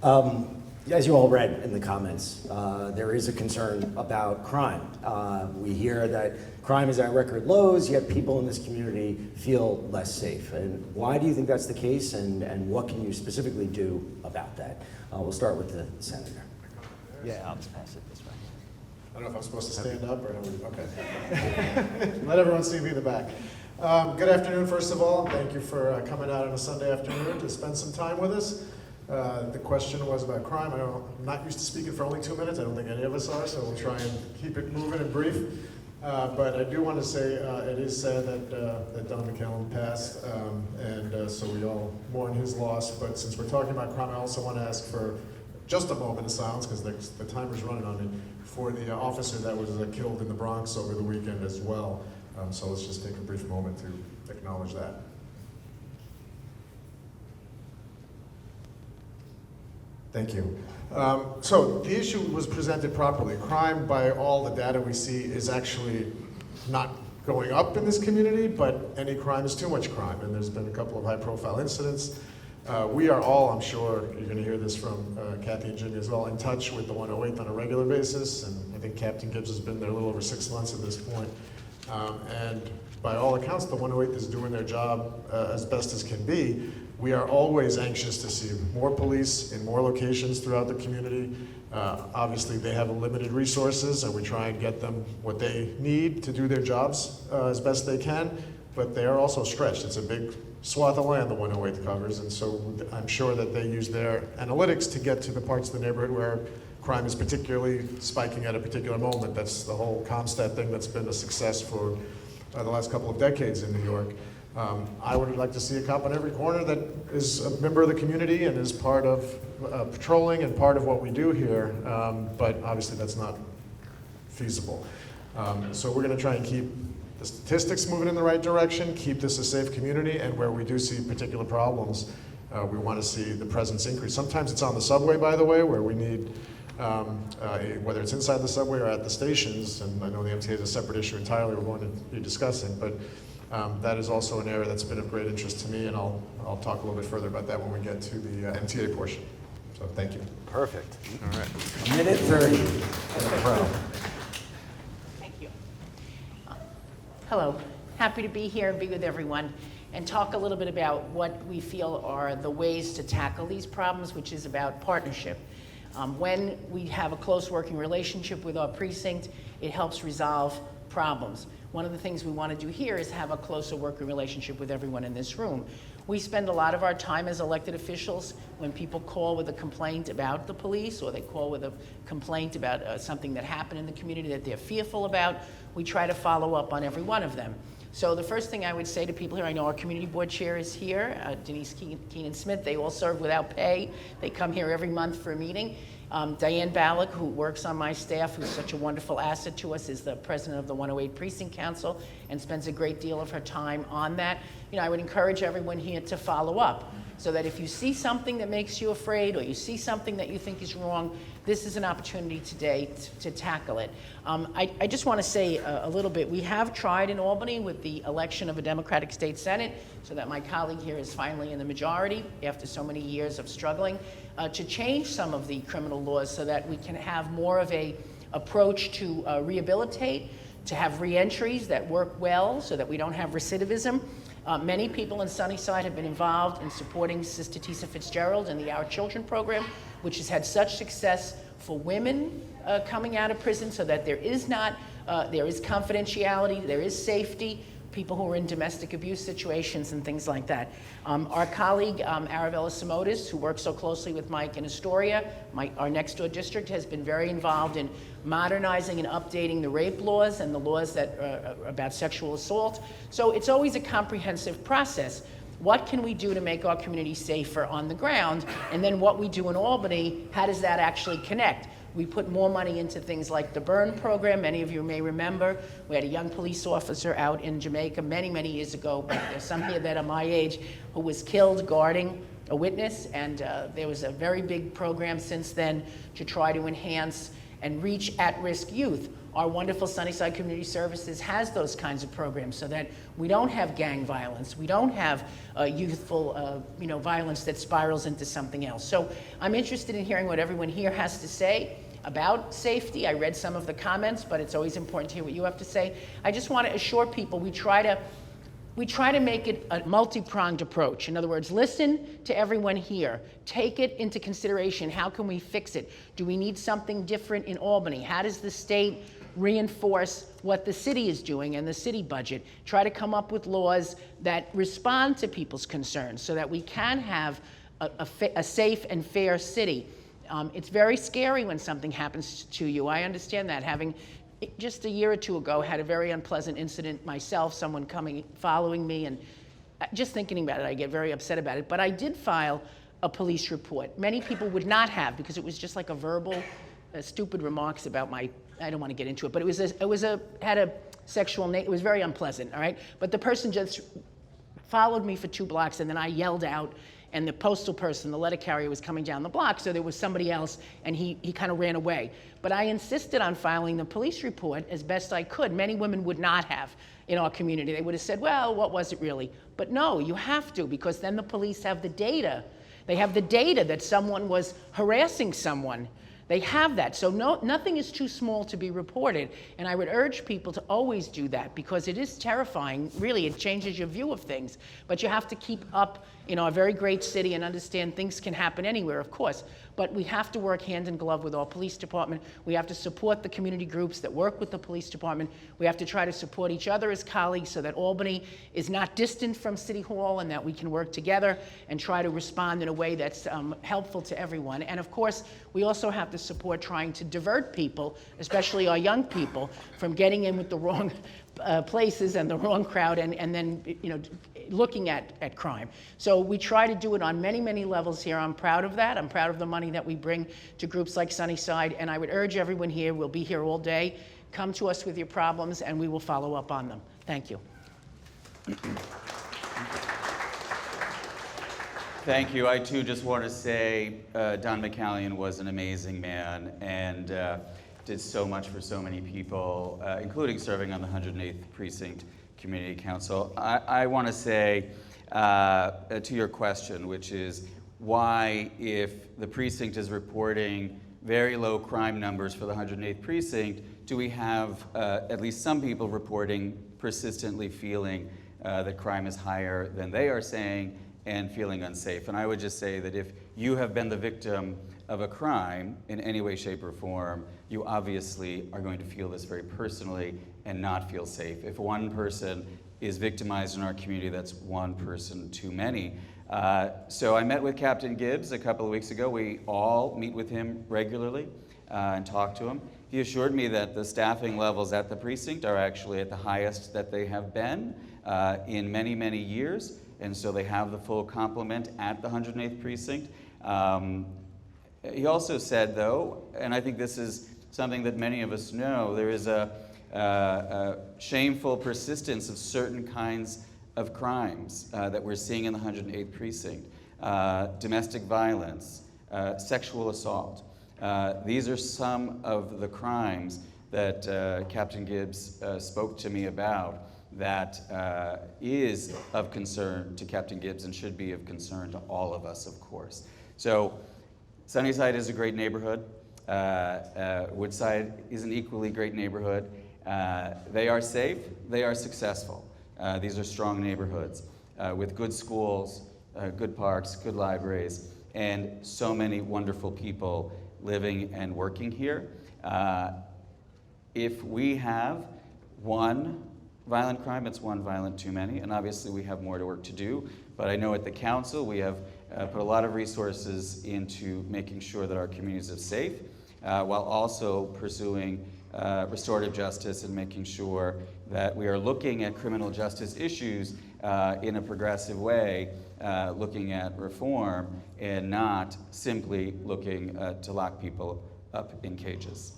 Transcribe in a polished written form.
As you all read in the comments, there is a concern about crime. We hear that crime is at record lows, yet people in this community feel less safe. And why do you think that's the case, and what can you specifically do about that? We'll start with the senator. Yeah, I'll just pass it this way. I don't know if I'm supposed to stand up or okay. Let everyone see me in the back. Good afternoon, first of all. Thank you for coming out on a Sunday afternoon to spend some time with us. The question was about crime. I'm not used to speaking for only 2 minutes. I don't think any of us are, so we'll try and keep it moving and brief. But I do want to say it is sad that Don McCallum passed, so we all mourn his loss. But since we're talking about crime, I also want to ask for just a moment of silence, because the timer's running on me, for the officer that was killed in the Bronx over the weekend as well. So let's just take a brief moment to acknowledge that. Thank you. So the issue was presented properly. Crime, by all the data we see, is actually not going up in this community, but any crime is too much crime, and there's been a couple of high-profile incidents. We are all, I'm sure, you're going to hear this from Kathy and Jimmy as well, in touch with the 108 on a regular basis, and I think Captain Gibbs has been there a little over 6 months at this point. And by all accounts, the 108 is doing their job as best as can be. We are always anxious to see more police in more locations throughout the community. Obviously, they have limited resources, and we try and get them what they need to do their jobs as best they can, but they are also stretched. It's a big swath of land the 108 covers, and so I'm sure that they use their analytics to get to the parts of the neighborhood where crime is particularly spiking at a particular moment. That's the whole Comstat thing that's been a success for the last couple of decades in New York. I would like to see a cop on every corner that is a member of the community and is part of patrolling and part of what we do here, but obviously that's not feasible. So we're going to try and keep the statistics moving in the right direction, keep this a safe community, and where we do see particular problems, we want to see the presence increase. Sometimes it's on the subway, by the way, where we need, whether it's inside the subway or at the stations, and I know the MTA is a separate issue entirely we're going to be discussing, but that is also an area that's been of great interest to me, and I'll talk a little bit further about that when we get to the MTA portion. So thank you. Perfect. All right. Minute 30. Thank you. Hello. Happy to be here and be with everyone and talk a little bit about what we feel are the ways to tackle these problems, which is about partnership. When we have a close working relationship with our precinct, it helps resolve problems. One of the things we want to do here is have a closer working relationship with everyone in this room. We spend a lot of our time as elected officials when people call with a complaint about the police, or they call with a complaint about something that happened in the community that they're fearful about. We try to follow up on every one of them. So the first thing I would say to people here, I know our community board chair is here, Denise Keenan-Smith. They all serve without pay. They come here every month for a meeting. Diane Ballack, who works on my staff, who's such a wonderful asset to us, is the president of the 108 Precinct Council and spends a great deal of her time on that. You know, I would encourage everyone here to follow up, so that if you see something that makes you afraid, or you see something that you think is wrong, this is an opportunity today to tackle it. I just want to say a little bit. We have tried in Albany with the election of a Democratic State Senate, so that my colleague here is finally in the majority after so many years of struggling, to change some of the criminal laws so that we can have more of a approach to rehabilitate, to have reentries that work well so that we don't have recidivism. Many people in Sunnyside have been involved in supporting Sister Tisa Fitzgerald in the Our Children program, which has had such success for women coming out of prison, so that there is confidentiality, there is safety, people who are in domestic abuse situations and things like that. Our colleague, Arabella Simotis, who works so closely with Mike in Astoria, our next door district, has been very involved in modernizing and updating the rape laws and the laws that about sexual assault. So it's always a comprehensive process. What can we do to make our community safer on the ground? And then what we do in Albany, how does that actually connect? We put more money into things like the BURN program. Many of you may remember we had a young police officer out in Jamaica many, many years ago, but there's some here that are my age, who was killed guarding a witness, and there was a very big program since then to try to enhance and reach at-risk youth. Our wonderful Sunnyside Community Services has those kinds of programs so that we don't have gang violence, we don't have youthful violence that spirals into something else. So I'm interested in hearing what everyone here has to say about safety. I read some of the comments, but it's always important to hear what you have to say. I just want to assure people we try to make it a multi-pronged approach. In other words, listen to everyone here. Take it into consideration. How can we fix it? Do we need something different in Albany? How does the state reinforce what the city is doing and the city budget? Try to come up with laws that respond to people's concerns so that we can have a safe and fair city. It's very scary when something happens to you. I understand that. Having just a year or two ago had a very unpleasant incident myself, someone following me, and just thinking about it, I get very upset about it. But I did file a police report. Many people would not have, because it was just like a verbal, stupid remarks about I don't want to get into it, but had a sexual, it was very unpleasant, all right? But the person just followed me for 2 blocks, and then I yelled out, and the postal person, the letter carrier, was coming down the block, so there was somebody else, and he kind of ran away. But I insisted on filing the police report as best I could. Many women would not have in our community. They would have said, well, what was it really? But no, you have to, because then the police have the data. They have the data that someone was harassing someone. They have that. So nothing is too small to be reported. And I would urge people to always do that, because it is terrifying. Really, it changes your view of things. But you have to keep up in our very great city and understand things can happen anywhere, of course. But we have to work hand in glove with our police department. We have to support the community groups that work with the police department. We have to try to support each other as colleagues so that Albany is not distant from City Hall, and that we can work together and try to respond in a way that's helpful to everyone. And of course, we also have to support trying to divert people, especially our young people, from getting in with the wrong places and the wrong crowd, and then looking at crime. So we try to do it on many, many levels here. I'm proud of that. I'm proud of the money that we bring to groups like Sunnyside, and I would urge everyone here, we'll be here all day, come to us with your problems and we will follow up on them. Thank you. Thank you. I too just want to say Don McCallion was an amazing man and did so much for so many people, including serving on the 108th Precinct Community Council. I want to say to your question, which is why, if the precinct is reporting very low crime numbers for the 108th Precinct, do we have at least some people reporting persistently feeling that crime is higher than they are saying and feeling unsafe? And I would just say that if you have been the victim of a crime in any way, shape, or form, you obviously are going to feel this very personally and not feel safe. If one person is victimized in our community, that's one person too many. So I met with Captain Gibbs a couple of weeks ago. We all meet with him regularly and talk to him. He assured me that the staffing levels at the precinct are actually at the highest that they have been in many, many years. And so they have the full complement at the 108th Precinct. He also said, though, and I think this is something that many of us know, there is a shameful persistence of certain kinds of crimes that we're seeing in the 108th Precinct. Domestic violence, sexual assault. These are some of the crimes that Captain Gibbs spoke to me about that is of concern to Captain Gibbs and should be of concern to all of us, of course. So Sunnyside is a great neighborhood. Woodside is an equally great neighborhood. They are safe, they are successful. These are strong neighborhoods with good schools, good parks, good libraries, and so many wonderful people living and working here. If we have one violent crime, it's one violent too many, and obviously we have more to work to do, but I know at the council we have put a lot of resources into making sure that our communities are safe, while also pursuing restorative justice and making sure that we are looking at criminal justice issues in a progressive way, looking at reform and not simply looking to lock people up in cages.